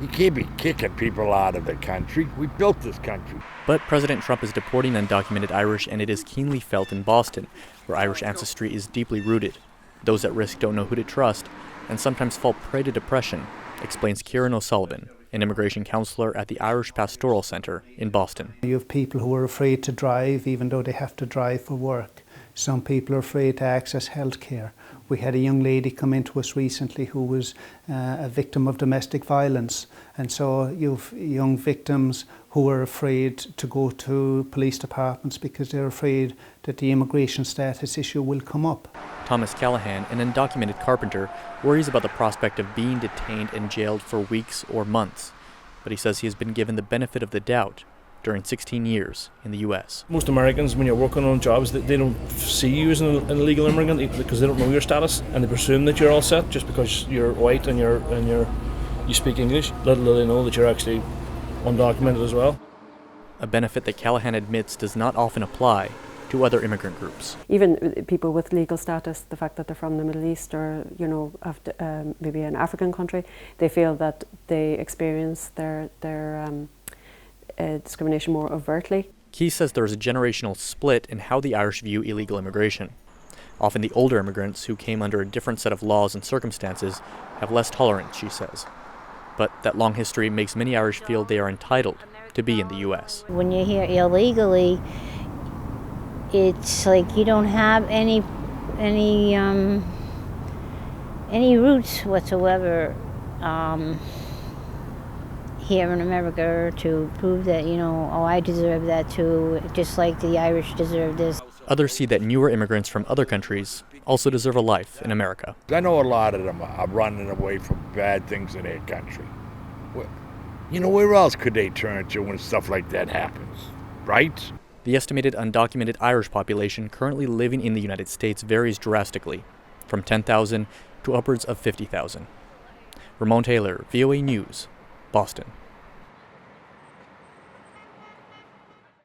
You can't be kicking people out of the country. We built this country. But President Trump is deporting undocumented Irish, and it is keenly felt in Boston, where Irish ancestry is deeply rooted. Those at risk don't know who to trust and sometimes fall prey to depression, explains Kieran O'Sullivan, an immigration counselor at the Irish Pastoral Center in Boston. You have people who are afraid to drive even though they have to drive for work. Some people are afraid to access health care. We had a young lady come into us recently who was a victim of domestic violence. And so you've young victims who are afraid to go to police departments because they're afraid that the immigration status issue will come up. Thomas Callahan, an undocumented carpenter, worries about the prospect of being detained and jailed for weeks or months. But he says he has been given the benefit of the doubt during 16 years in the U.S. Most Americans, when you're working on jobs, they don't see you as an illegal immigrant because they don't know your status, and they presume that you're all set just because you're white and you speak English. Little do they know that you're actually undocumented as well. A benefit that Callahan admits does not often apply to other immigrant groups. Even people with legal status, the fact that they're from the Middle East or, maybe an African country, they feel that they experience their discrimination more overtly. Key says there is a generational split in how the Irish view illegal immigration. Often the older immigrants who came under a different set of laws and circumstances have less tolerance, she says. But that long history makes many Irish feel they are entitled to be in the U.S. When you're here illegally, it's like you don't have any roots whatsoever here in America to prove that, I deserve that too, just like the Irish deserve this. Others see that newer immigrants from other countries also deserve a life in America. I know a lot of them are running away from bad things in their country. Where else could they turn to when stuff like that happens, right? The estimated undocumented Irish population currently living in the United States varies drastically, from 10,000 to upwards of 50,000. Ramon, VOA News, Boston.